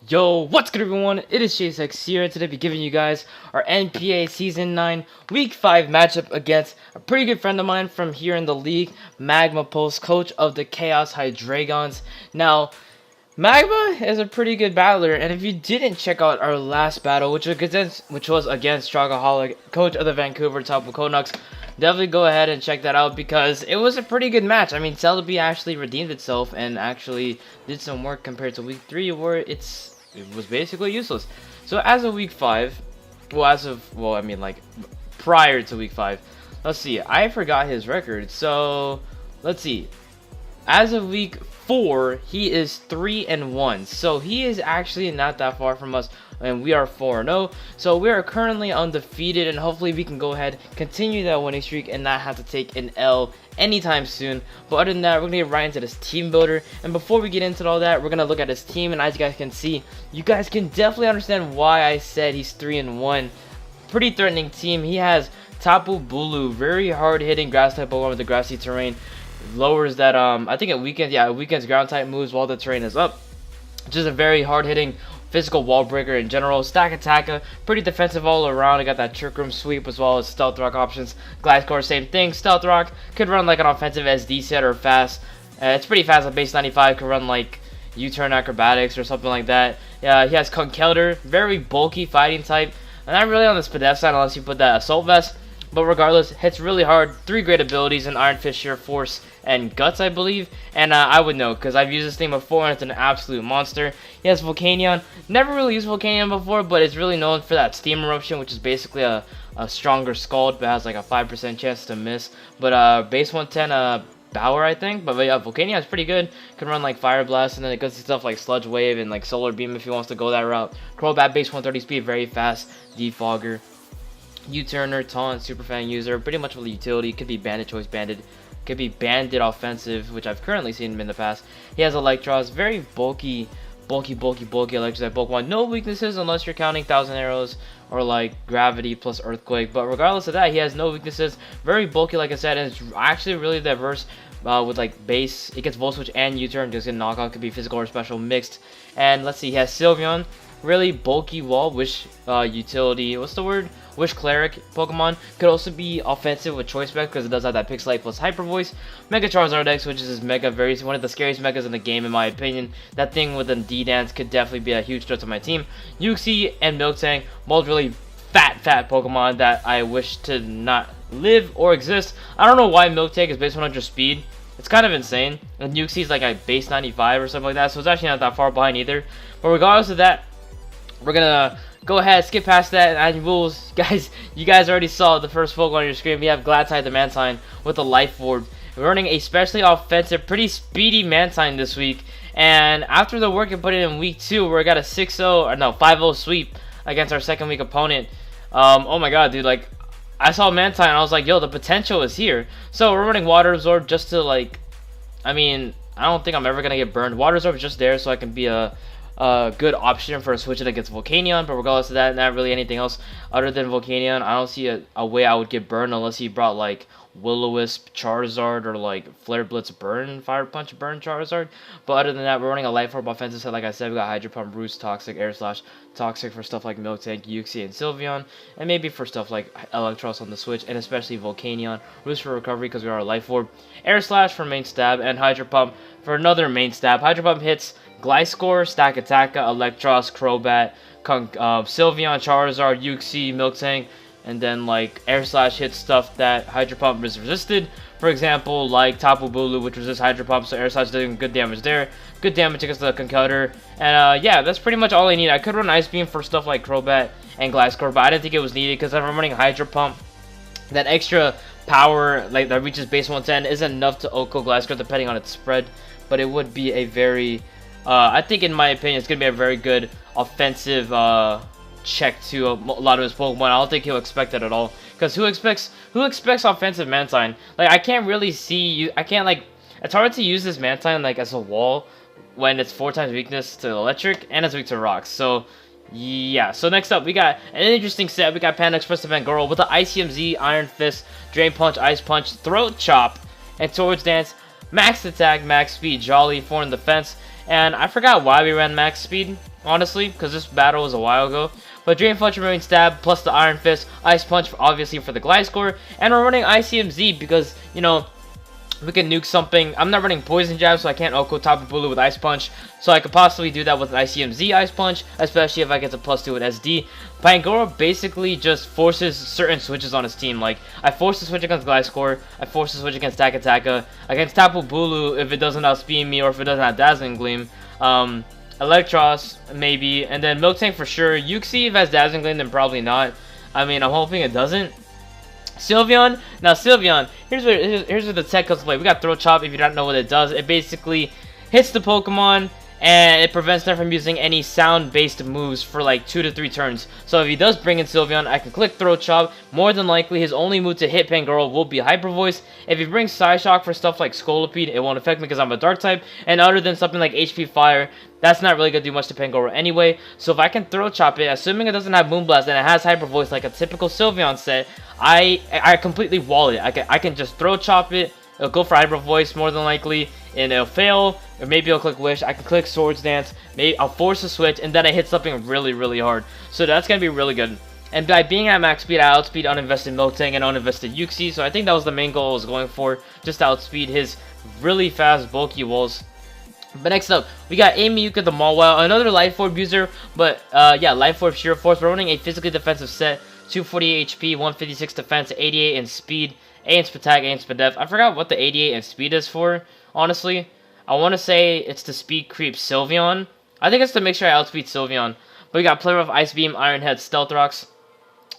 Yo, what's good everyone? It is Chaos Hydreigons here, and today I'll be giving you guys our NPA Season 9 Week 5 matchup against a pretty good friend of mine from here in the league, MagmaPulse, coach of the Chaos Hydreigons. Now, Magma is a pretty good battler, and if you didn't check out our last battle, which was against Trogaholic, coach of the Vancouver Tapu Canucks, definitely go ahead and check that out because it was a pretty good match. I mean, Celebi actually redeemed itself and actually did some work compared to Week 3 where it was basically useless. So as of Week 5, prior to Week 5, let's see, I forgot his record. So let's see. As of Week 4, he is 3-1. So he is actually not that far from us, and we are 4-0. So we are currently undefeated, and hopefully we can go ahead, continue that winning streak, and not have to take an L anytime soon. But other than that, we're gonna get right into this team builder. And before we get into all that, we're gonna look at his team, and as you guys can see, you guys can definitely understand why I said he's 3-1. Pretty threatening team. He has Tapu Bulu, very hard hitting grass type Pokemon with the grassy terrain. Lowers that I think it weakens ground type moves while the terrain is up. Just a very hard hitting physical wall breaker in general. Stack Attacker, pretty defensive all around. I got that Trick Room sweep as well as Stealth Rock options. Gliscor, same thing. Stealth Rock could run like an offensive SD set or fast. It's pretty fast at base 95. Could run like U-turn acrobatics or something like that. He has Conkeldurr, very bulky fighting type. And not really on the Spadef side unless you put that Assault Vest. But regardless, hits really hard. 3 great abilities in Iron Fist, Sheer Force, and Guts, I believe. And I would know because I've used this thing before and it's an absolute monster. He has Volcanion. Never really used Volcanion before, but it's really known for that Steam Eruption, which is basically a stronger Scald, but has like a 5% chance to miss. But base 110 Bower, I think. But yeah, Volcanion is pretty good. Can run like Fire Blast, and then it goes to stuff like Sludge Wave and like Solar Beam if he wants to go that route. Crobat, base 130 speed, very fast. Defogger. U-turner, taunt, super fan user, pretty much with a utility. Could be banded, choice banded, could be banded offensive, which I've currently seen him in the past. He has Electros, very bulky electric Pokemon. No weaknesses unless you're counting Thousand Arrows or like Gravity plus Earthquake. But regardless of that, he has no weaknesses. Very bulky, like I said, and it's actually really diverse. With like base, it gets Volt Switch and U-turn, just in knockout, could be physical or special mixed. And let's see, he has Sylveon, really bulky wall, wish utility, what's the word? Wish Cleric Pokemon. Could also be offensive with Choice Spec because it does have that Pixelite plus Hyper Voice. Mega Charizard X, which is his mega, one of the scariest megas in the game in my opinion. That thing with a D-Dance could definitely be a huge threat to my team. Uxie and Miltank, both really fat Pokemon that I wish to not live or exist. I don't know why Miltank is base 100 speed. It's kind of insane. And Uxie is like a base 95 or something like that, so it's actually not that far behind either. But regardless of that, we're gonna go ahead, skip past that, and rules. Guys, you guys already saw the first Pokemon on your screen. We have Gladside the Mantine with a Life Orb. We're running a specially offensive, pretty speedy Mantine this week. And after the work and put it in week 2, where we got a 5-0 sweep against our second week opponent. Oh my god, dude, like, I saw Mantine and I was like, yo, the potential is here. So we're running Water Absorb just to, like, I mean, I don't think I'm ever gonna get burned. Water Absorb is just there so I can be a good option for switching against Volcanion, but regardless of that, not really anything else other than Volcanion. I don't see a way I would get burned unless he brought like Will-O-Wisp Charizard or like Flare Blitz Burn, Fire Punch Burn Charizard. But other than that, we're running a Life Orb offensive set. Like I said, we got Hydro Pump, Roost, Toxic, Air Slash, Toxic for stuff like Miltank, Uxie, and Sylveon, and maybe for stuff like Electros on the Switch, and especially Volcanion. Roost for recovery because we are a Life Orb, Air Slash for main stab, and Hydro Pump for another main stab. Hydro Pump hits Gliscor, Stack Attacker, Electros, Crobat, Sylveon, Charizard, Uxie, Miltank, and then like Air Slash hits stuff that Hydro Pump is resisted. For example, like Tapu Bulu, which resists Hydro Pump, so Air Slash doing good damage there. Good damage against the Conkeldurr. And yeah, that's pretty much all I need. I could run Ice Beam for stuff like Crobat and Gliscor, but I didn't think it was needed because if I'm running Hydro Pump, that extra power like that reaches base 110 isn't enough to OHKO Gliscor depending on its spread. But it would be a very I think, in my opinion, it's going to be a very good offensive check to a lot of his Pokemon. I don't think he'll expect that at all. Because who expects offensive Mantine? Like, I can't really see you. I can't, like, it's hard to use this Mantine, like, as a wall when it's 4 times weakness to electric and it's weak to rocks. So, yeah. So, next up, we got an interesting set. We got Panda Express Event Girl with the ICMZ, Iron Fist, Drain Punch, Ice Punch, Throat Chop, and Swords Dance. Max attack, max speed, Jolly, 4 in defense. And I forgot why we ran max speed. honestly, because this battle was a while ago. But Drain Punch, Marine Stab, plus the Iron Fist, Ice Punch, obviously for the Glide Score, and we're running ICMZ because, you know, we can nuke something. I'm not running Poison Jab, so I can't Oko Tapu Bulu with Ice Punch. So I could possibly do that with an ICMZ Ice Punch, especially if I get to +2 with SD. Pangoro basically just forces certain switches on his team. Like, I force the switch against Gliscor, I force the switch against Takataka, against Tapu Bulu if it doesn't outspeed me or if it doesn't have Dazzling Gleam. Electros, maybe, and then Miltank for sure. Uxie if it has Dazzling Gleam, then probably not. I mean, I'm hoping it doesn't. Sylveon. Now Sylveon, here's where the tech comes to play. We got Throat Chop. If you don't know what it does, it basically hits the Pokemon and it prevents them from using any sound-based moves for like 2 to 3 turns. So if he does bring in Sylveon, I can click Throat Chop. More than likely, his only move to hit Pangoro will be Hyper Voice. If he brings Psyshock for stuff like Scolipede, it won't affect me because I'm a Dark type. And other than something like HP Fire, that's not really going to do much to Pangoro anyway. So if I can Throat Chop it, assuming it doesn't have Moonblast and it has Hyper Voice like a typical Sylveon set, I completely wall it. I can just Throat Chop it. It'll go for Hyper Voice more than likely, and it'll fail, or maybe I'll click Wish. I can click Swords Dance, maybe I'll force a switch, and then I hit something really, really hard. So that's going to be really good. And by being at max speed, I outspeed uninvested Miltank and uninvested Uxie, so I think that was the main goal I was going for, just to outspeed his really fast, bulky walls. But next up, we got Amiyuka the Mawile, another Life Orb user, but yeah, Life Orb Sheer Force. We're running a physically defensive set, 248 HP, 156 defense, 88 in speed, 8 in speed attack, 8 in speed def. I forgot what the 88 in speed is for, honestly. I want to say it's to speed creep Sylveon. I think it's to make sure I outspeed Sylveon. But we got Play Rough, Ice Beam, Iron Head, Stealth Rocks.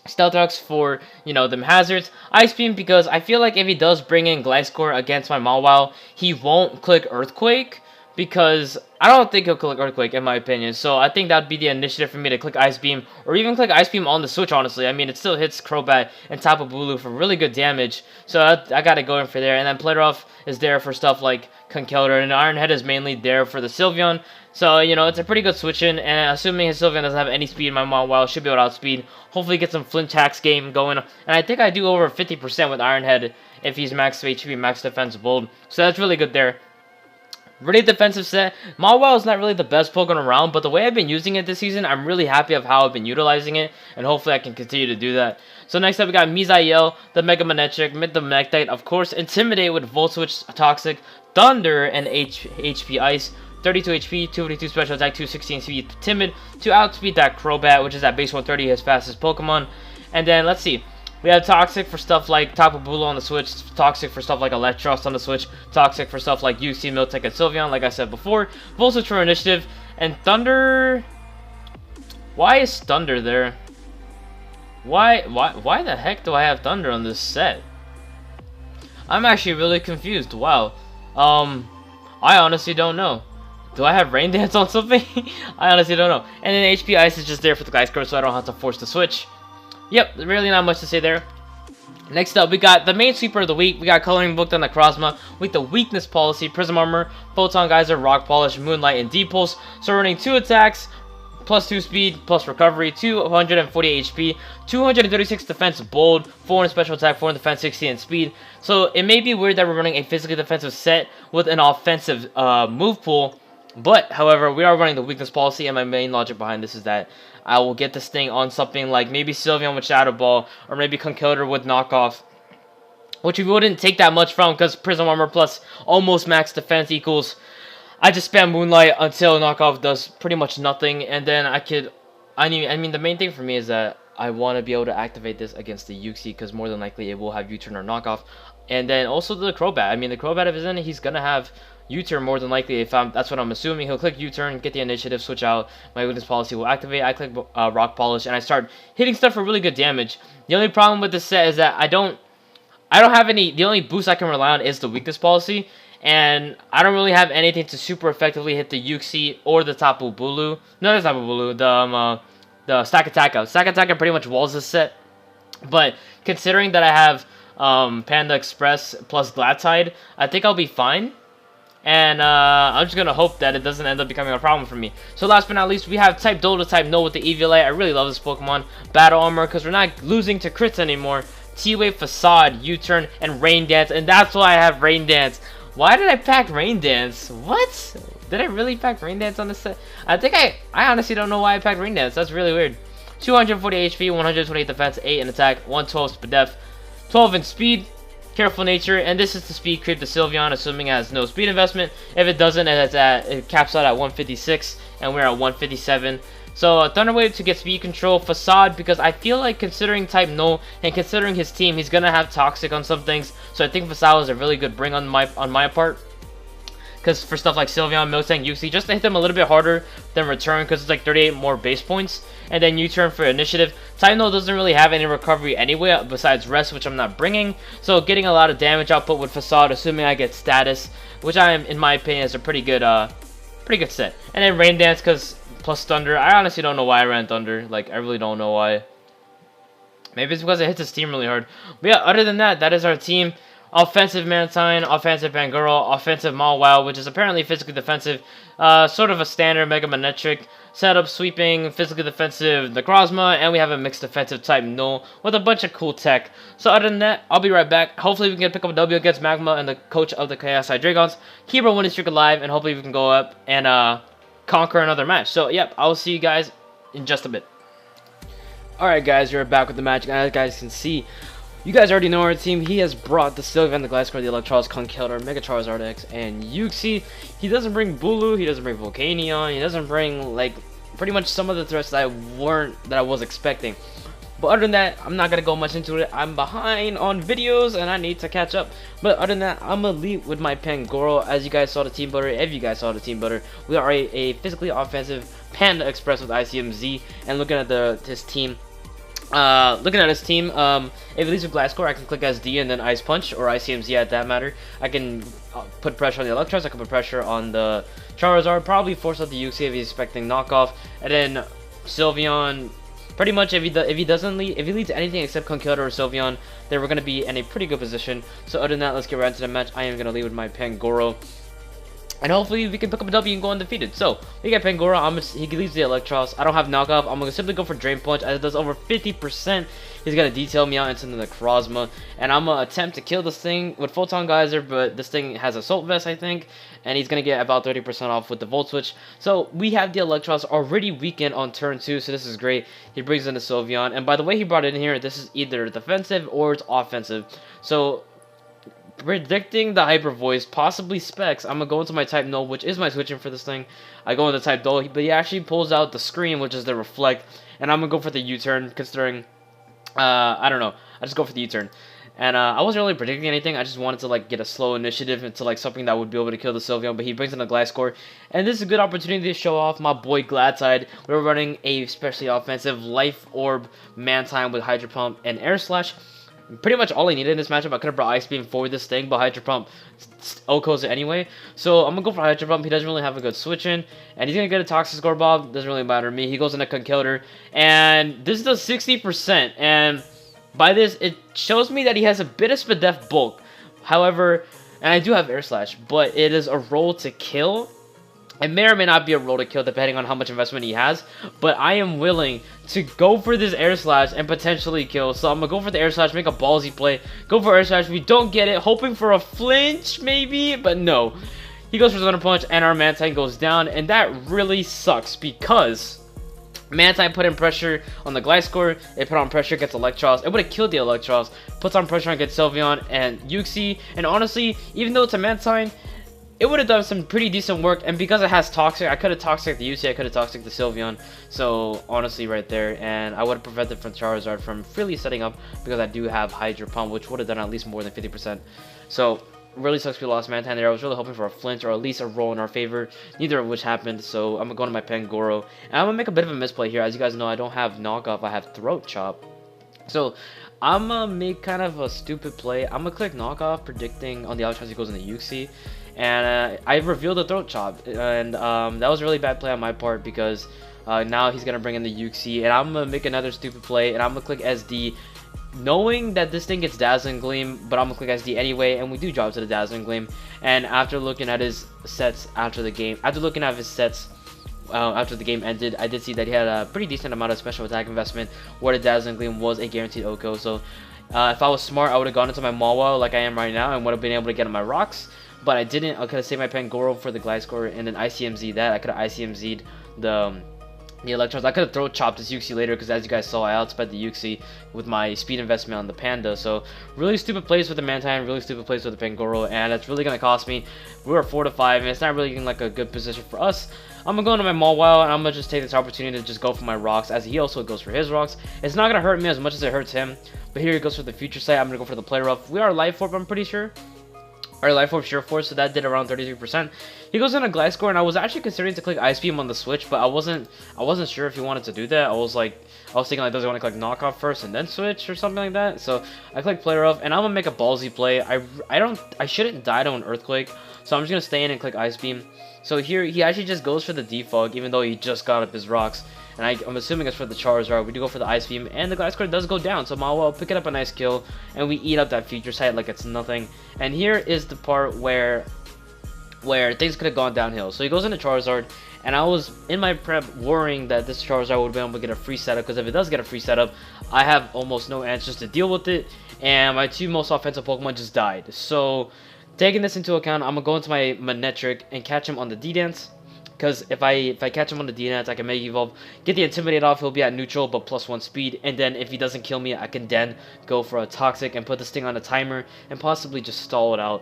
Stealth Rocks for, you know, them hazards. Ice Beam because I feel like if he does bring in Gliscor against my Mawile, he won't click Earthquake. Because I don't think he'll click Earthquake, in my opinion. So I think that'd be the initiative for me to click Ice Beam, or even click Ice Beam on the Switch, honestly. I mean, it still hits Crobat and Tapu Bulu for really good damage. So I gotta go in for there. And then Play Rough is there for stuff like Conkeldurr, and Iron Head is mainly there for the Sylveon. So, you know, it's a pretty good switch in, and assuming his Sylveon doesn't have any speed, my Mawile should be able to outspeed. Hopefully get some Flint Tax game going. And I think I do over 50% with Iron Head if he's max HP, max defense bold. So that's really good there. Really defensive set. Mawile is not really the best Pokemon around, but the way I've been using it this season, I'm really happy of how I've been utilizing it, and hopefully I can continue to do that. So next up, we got Misael, the Mega Manectric, the Mechite, of course, Intimidate with Volt Switch Toxic, Thunder, and HP Ice. 32 HP, 252 special attack, 216 speed, Timid, to outspeed that Crobat, which is at base 130, his fastest Pokemon. And then, let's see. We have Toxic for stuff like Tapu Bulu on the Switch, Toxic for stuff like Electros on the Switch, Toxic for stuff like Uxie, Miltank, and Sylveon, like I said before. Volt Switch for Initiative, and Thunder... Why is Thunder there? Why the heck do I have Thunder on this set? I'm actually really confused, wow. I honestly don't know. Do I have Rain Dance on something? I honestly don't know. And then HP Ice is just there for the Gliscor, so I don't have to force the switch. Yep, really not much to say there. Next up, we got the main sweeper of the week. We got Coloring Book on the Necrozma with the Weakness Policy, Prism Armor, Photon Geyser, Rock Polish, Moonlight, and D-Pulse. So we're running 2 attacks, plus 2 speed, plus recovery, 248 HP, 236 defense bold, 4 in special attack, 4 in defense, 60 in speed. So it may be weird that we're running a physically defensive set with an offensive move pool. But, however, we are running the Weakness Policy, and my main logic behind this is that I will get this thing on something like maybe Sylveon with Shadow Ball, or maybe Conkeldurr with Knockoff, which we wouldn't take that much from, because Prism Armor plus almost max defense equals, I just spam Moonlight until Knockoff does pretty much nothing, and then I mean, the main thing for me is that I want to be able to activate this against the Uxie, because more than likely it will have U-Turn or Knockoff, and then also the Crobat. I mean, the Crobat, if it's in it, he's going to have U-turn more than likely. That's what I'm assuming. He'll click U-turn, get the initiative, switch out. My Weakness Policy will activate. I click Rock Polish, and I start hitting stuff for really good damage. The only problem with this set is that I don't have any. The only boost I can rely on is the Weakness Policy, and I don't really have anything to super effectively hit the Uxie or the Tapu Bulu. No, that's Tapu Bulu. The Stakataka. Stakataka pretty much walls this set, but considering that I have Panda Express plus Glattide, I think I'll be fine. And I'm just going to hope that it doesn't end up becoming a problem for me. So last but not least, we have type Dodo, type No with the Eviolite. I really love this Pokemon. Battle Armor, because we're not losing to crits anymore. T-Wave, Facade, U-Turn, and Rain Dance. And that's why I have Rain Dance. Why did I pack Rain Dance? What? Did I really pack Rain Dance on this set? I think I honestly don't know why I packed Rain Dance. That's really weird. 240 HP, 128 defense, 8 in attack, 112 speed def, 12 in speed, careful nature, and this is the speed creep to Sylveon, assuming it has no speed investment. If it doesn't, it caps out at 156, and we're at 157. So Thunder Wave to get speed control, Facade, because I feel like considering type No and considering his team, he's gonna have Toxic on some things. So I think Facade was a really good bring on my part. Because for stuff like Sylveon, Miltank, Uxie, just to hit them a little bit harder than Return, because it's like 38 more base points. And then U-Turn for Initiative. Type No doesn't really have any recovery anyway, besides Rest, which I'm not bringing. So getting a lot of damage output with Facade, assuming I get Status, which I am, in my opinion, is a pretty good set. And then Rain Dance, because plus Thunder. I honestly don't know why I ran Thunder. Like, I really don't know why. Maybe it's because it hits his team really hard. But yeah, other than that, that is our team. Offensive Mantine, offensive Pangoro, offensive Mawile, which is apparently physically defensive. Sort of a standard Mega Manetric. Setup, sweeping, physically defensive Necrozma, and we have a mixed defensive type Null with a bunch of cool tech. So other than that, I'll be right back. Hopefully we can pick up a W against Magma and the coach of the Chaos Hydreigons. Keep our winning streak alive, and hopefully we can go up and conquer another match. So yep, I'll see you guys in just a bit. Alright guys, we're back with the match. As you guys can see, you guys already know our team. He has brought the Sylveon, the Gliscor, the Electros, Conkeldurr, Mega Charizard X, and Uxie. He doesn't bring Bulu, he doesn't bring Volcanion, he doesn't bring, like, pretty much some of the threats that I was expecting. But other than that, I'm not going to go much into it. I'm behind on videos, and I need to catch up. But other than that, I'm elite with my Pangoro. As you guys saw the team builder, if you guys saw the team builder, we are a physically offensive Panda Express with ICMZ. And looking at his team, if it leads with Gliscor, I can click SD and then Ice Punch, or ICMZ at that matter. I can put pressure on the Electros, I can put pressure on the Charizard, probably force out the Uxie if he's expecting knockoff, and then Sylveon, pretty much if he leads anything except Conkeldurr or Sylveon, then we're going to be in a pretty good position. So other than that, let's get right into the match. I am going to lead with my Pangoro. And hopefully we can pick up a W and go undefeated. So, we got Pangoro, he leaves the Electros. I don't have knockoff. I'm going to simply go for Drain Punch, as it does over 50%. He's going to detail me out into the Necrozma. And I'm going to attempt to kill this thing with Photon Geyser, but this thing has Assault Vest, I think. And he's going to get about 30% off with the Volt Switch. So, we have the Electros already weakened on turn 2, so this is great. He brings in the Sylveon. And by the way he brought it in here, this is either defensive or it's offensive. So, predicting the Hyper Voice, possibly Specs, I'm going to go into my type No, which is my switching for this thing. I go into type Do, but he actually pulls out the Scream, which is the Reflect, and I'm going to go for the U-Turn, considering, I don't know, I just go for the U-Turn. And I wasn't really predicting anything, I just wanted to like get a slow initiative into like something that would be able to kill the Sylveon, but he brings in a Gliscor, and this is a good opportunity to show off my boy Gladside. We're running a especially offensive Life Orb Mantine with Hydro Pump and Air Slash. Pretty much all I needed in this matchup. I could have brought Ice Beam for this thing, but Hydro Pump OHKOs it anyway. So I'm going to go for Hydro Pump. He doesn't really have a good switch in. And he's going to get a Toxic Score Bob. Doesn't really matter to me. He goes into Conkeldurr. And this does 60%. And by this, it shows me that he has a bit of Spadef bulk. However, and I do have Air Slash, but it is a roll to kill. It may or may not be a roll to kill depending on how much investment he has, but I am willing to go for this Air Slash and potentially kill. So I'm going to go for the Air Slash, make a ballsy play, go for Air Slash. We don't get it, hoping for a flinch maybe, but no. He goes for Thunder Punch and our Mantine goes down, and that really sucks because Mantine put in pressure on the Gliscor, it put on pressure, gets Electros, it would have killed the Electros, puts on pressure and gets Sylveon and Uxie, and honestly, even though it's a Mantine, it would have done some pretty decent work, and because it has Toxic, I could have Toxic the Uxie, I could have Toxic the Sylveon, so honestly right there, and I would have prevented from Charizard from freely setting up, because I do have Hydro Pump, which would have done at least more than 50%, so really sucks we lost Mantine there. I was really hoping for a flinch, or at least a roll in our favor, neither of which happened, so I'm going to go to my Pangoro, and I'm going to make a bit of a misplay here. As you guys know, I don't have Knockoff, I have Throat Chop, so I'm going to make kind of a stupid play. I'm going to click Knockoff, predicting on the Electros he goes in the Uxie. And I revealed the Throat Chop, and that was a really bad play on my part because now he's going to bring in the Uxie, and I'm going to make another stupid play, and I'm going to click SD, knowing that this thing gets Dazzling Gleam, but I'm going to click SD anyway, and we do drop to the Dazzling Gleam. And after looking at his sets after the game, after the game ended, I did see that he had a pretty decent amount of special attack investment, where the Dazzling Gleam was a guaranteed OHKO, so if I was smart, I would have gone into my Mawile like I am right now, and would have been able to get on my rocks. but I didn't. I could have saved my Pangoro for the Gliscor and then ICMZ that. I could have ICMZ'd the Electrons. I could have throat chopped this Uxie later because as you guys saw, I outsped the Uxie with my speed investment on the Panda. So really stupid plays with the Mantine, really stupid plays with the Pangoro, and it's really gonna cost me. We were 4-5, and it's not really like a good position for us. I'm gonna go into my Mawile, and I'm gonna just take this opportunity to just go for my rocks, as he also goes for his rocks. It's not gonna hurt me as much as it hurts him, but here he goes for the Future Sight. I'm gonna go for the Play Rough. We are Life Orb, I'm pretty sure. Our Life Orb Sure Force, so that did around 33%. He goes into Gliscor, and I was actually considering to click Ice Beam on the Switch, but I wasn't sure if he wanted to do that. I was thinking like, does he want to click Knockoff first and then Switch or something like that? So I clicked Play Rough, and I'm gonna make a ballsy play. I shouldn't die to an Earthquake, so I'm just gonna stay in and click Ice Beam. So here he actually just goes for the Defog, even though he just got up his rocks. And I'm assuming it's for the Charizard. We do go for the Ice Beam, and the Gliscor does go down. So Mawile picking up a nice kill, and we eat up that Future Sight like it's nothing. And here is the part where things could have gone downhill. So he goes into Charizard, and I was in my prep worrying that this Charizard would be able to get a free setup, because if it does get a free setup, I have almost no answers to deal with it, and my two most offensive Pokemon just died. So taking this into account, I'm gonna go into my Manectric and catch him on the D-Dance. Because if I catch him on the D-Dance, I can Mega Evolve, get the Intimidate off, he'll be at neutral, but +1 speed, and then if he doesn't kill me, I can then go for a Toxic and put this thing on a timer, and possibly just stall it out.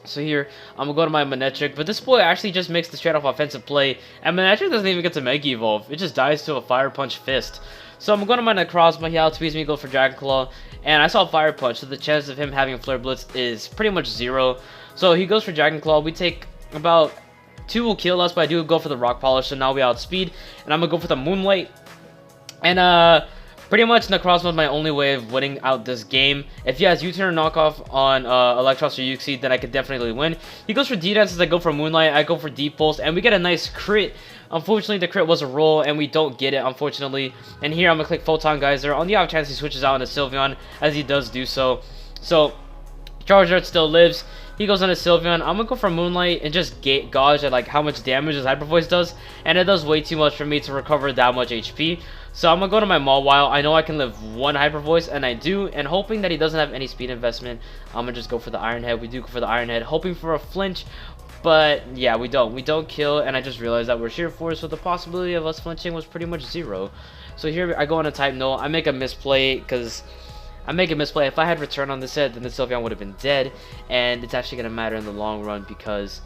So here, I'm going to go to my Manectric, but this boy actually just makes the straight off offensive play, and Manectric doesn't even get to Mega Evolve, it just dies to a Fire Punch Fist. So I'm going to my Necrozma, he outspeeds me, go for Dragon Claw, and I saw Fire Punch, so the chance of him having Flare Blitz is pretty much 0. So he goes for Dragon Claw, we take about 2 will kill us, but I do go for the Rock Polish, so now we outspeed, and I'm gonna go for the Moonlight, and pretty much Necrozma is my only way of winning out this game. If he has U-turn or knockoff on Electros or Uxie, then I could definitely win. He goes for D-Dance as I go for Moonlight, I go for Deep Pulse, and we get a nice crit. Unfortunately, the crit was a roll, and we don't get it, unfortunately. And here I'm gonna click Photon Geyser on the off chance he switches out into Sylveon, as he does do so. So Charizard still lives. He goes on a Sylveon. I'm gonna go for Moonlight and just gauge at like how much damage his Hyper Voice does, and it does way too much for me to recover that much HP. So I'm gonna go to my Mawile. I know I can live 1 Hyper Voice, and I do. And hoping that he doesn't have any speed investment, I'm gonna just go for the Iron Head. We do go for the Iron Head, hoping for a flinch, but yeah, we don't kill. And I just realized that we're Sheer Force, so the possibility of us flinching was pretty much 0. So here I go on a Type No. I make a misplay because if I had return on this set, then the Sylveon would have been dead, and it's actually going to matter in the long run because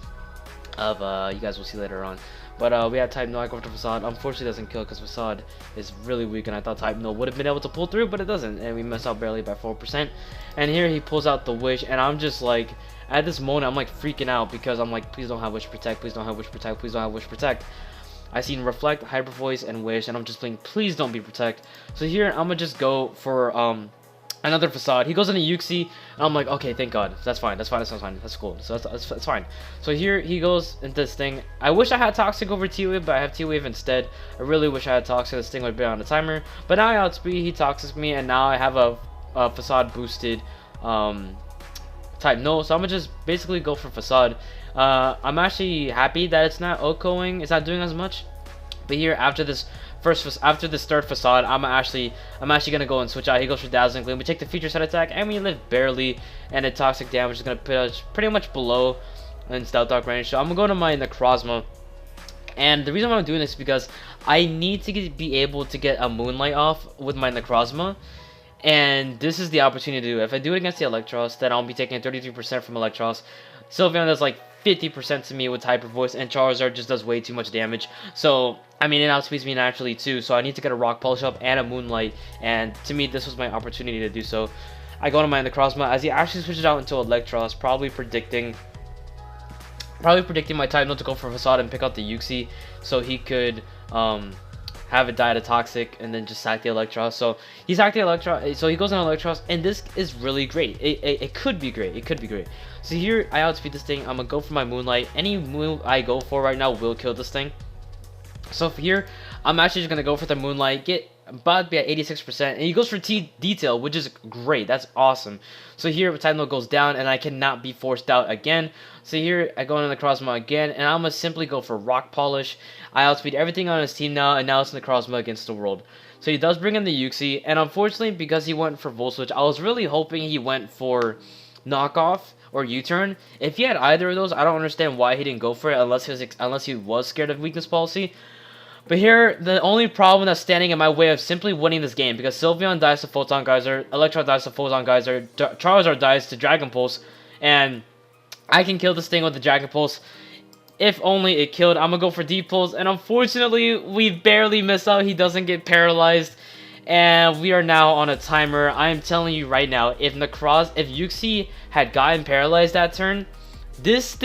of, you guys will see later on. But we had Type No, I go for Facade. Unfortunately, it doesn't kill because Facade is really weak, and I thought Type No would have been able to pull through, but it doesn't, and we mess out barely by 4%. And here he pulls out the Wish, and I'm just like, at this moment, I'm like freaking out because I'm like, please don't have Wish Protect, please don't have Wish Protect, please don't have Wish Protect. I seen Reflect, Hyper Voice, and Wish, and I'm just playing, please don't be Protect. So here, I'm gonna just go for, another Facade. He goes into Uxie, and I'm like, okay, thank God. That's fine. That's cool. So that's fine. So here he goes into this thing. I wish I had Toxic over T-Wave, but I have T-Wave instead. I really wish I had Toxic. This thing would be on the timer. But now I outspeed, he Toxics me, and now I have a Facade boosted Type No. So I'm gonna just basically go for Facade. I'm actually happy that it's not OHKOing. It's not doing as much. But here, after this third Facade, I'm actually gonna go and switch out. He goes for Dazzling Gleam. We take the Future Set attack, and we live barely, and the toxic damage is gonna put us pretty much below in Stealth Dog range. So I'm gonna go to my Necrozma, and the reason why I'm doing this is because I need to be able to get a Moonlight off with my Necrozma, and this is the opportunity to do it. If I do it against the Electros, then I'll be taking 33% from Electros. Sylveon does like 50% to me with Hyper Voice, and Charizard just does way too much damage. So, I mean, it outspeeds me naturally too, so I need to get a Rock Polish up and a Moonlight, and to me, this was my opportunity to do so. I go to my Necrozma as he actually switches out into Electros, probably predicting my Type No to go for Facade and pick out the Uxie, so he could have it die to Toxic and then just sack the Electros. So he sacked the Electros, so he goes on Electros, and this is really great. It could be great. It could be great. So here I outspeed this thing. I'm gonna go for my Moonlight. Any move I go for right now will kill this thing. So for here, I'm actually just gonna go for the Moonlight, get about to be at 86%, and he goes for T-Detail, which is great. That's awesome. So here, Type No goes down, and I cannot be forced out again. So here, I go into the Necrozma again, and I'm gonna simply go for Rock Polish. I outspeed everything on his team now, and now it's Necrozma against the world. So he does bring in the Uxie, and unfortunately, because he went for Volt Switch, I was really hoping he went for Knockoff or U-turn. If he had either of those, I don't understand why he didn't go for it unless he was scared of weakness policy. But here, the only problem that's standing in my way of simply winning this game, because Sylveon dies to Photon Geyser, Electro dies to Photon Geyser, Charizard dies to Dragon Pulse, and I can kill this thing with the Dragon Pulse. If only it killed, I'm going to go for Deep Pulse, and unfortunately, we barely miss out. He doesn't get paralyzed, and we are now on a timer. I am telling you right now, if Uxie had gotten paralyzed that turn, this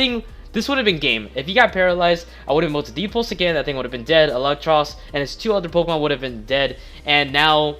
would have been game. If he got paralyzed, I would have moved to Deep Pulse again. That thing would have been dead. Electros and his 2 other Pokemon would have been dead. And now,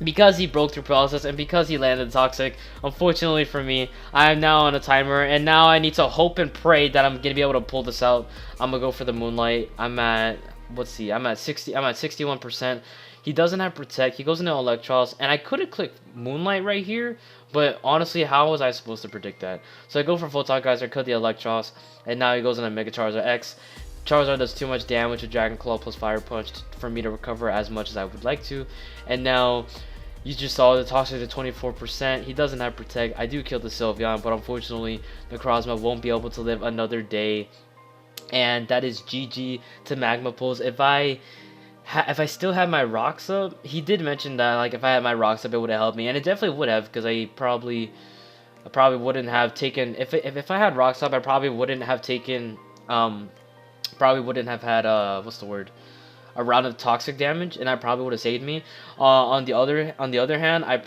because he broke through paralysis and because he landed Toxic, unfortunately for me, I am now on a timer. And now I need to hope and pray that I'm going to be able to pull this out. I'm going to go for the Moonlight. I'm at 61%. He doesn't have Protect. He goes into Electros. And I could have clicked Moonlight right here. But honestly, how was I supposed to predict that? So I go for Photon Geyser, cut the Electros, and now he goes into Mega Charizard X. Charizard does too much damage with Dragon Claw plus Fire Punch for me to recover as much as I would like to. And now, you just saw the Toxic to 24%. He doesn't have Protect. I do kill the Sylveon, but unfortunately, Necrozma won't be able to live another day. And that is GG to MagmaPulse. If I still had my rocks up, he did mention that like if I had my rocks up, it would have helped me, and it definitely would have, because I probably wouldn't have taken if I had rocks up, I probably wouldn't have taken probably wouldn't have had what's the word, a round of toxic damage, and that probably would have saved me. On the other hand, I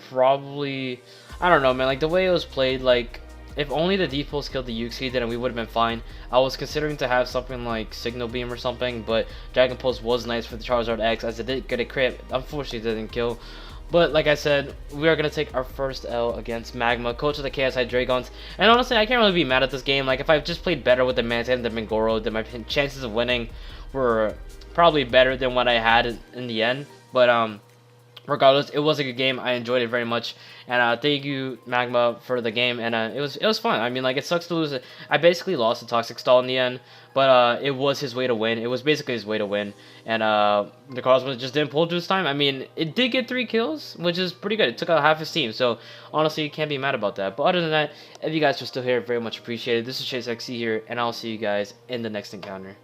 don't know, man, like the way it was played, like if only the Deep Pulse killed the Uxie, then we would have been fine. I was considering to have something like Signal Beam or something, but Dragon Pulse was nice for the Charizard X, as it did get a crit. Unfortunately, it didn't kill. But like I said, we are going to take our first L against Magma, coach of the Chaos Hydreigons. And honestly, I can't really be mad at this game. Like, if I just played better with the Manta and the Mingoro, then my chances of winning were probably better than what I had in the end. But regardless, it was a good game. I enjoyed it very much, and thank you, Magma, for the game. And it was fun. I mean, like, it sucks to lose it. I basically lost the Toxic Stall in the end, but it was his way to win. It was basically his way to win, and the Cosmos just didn't pull through this time. I mean, it did get 3 kills, which is pretty good. It took out half his team, so honestly, you can't be mad about that. But other than that, if you guys are still here, very much appreciated. This is GlitchXCity here, and I'll see you guys in the next encounter.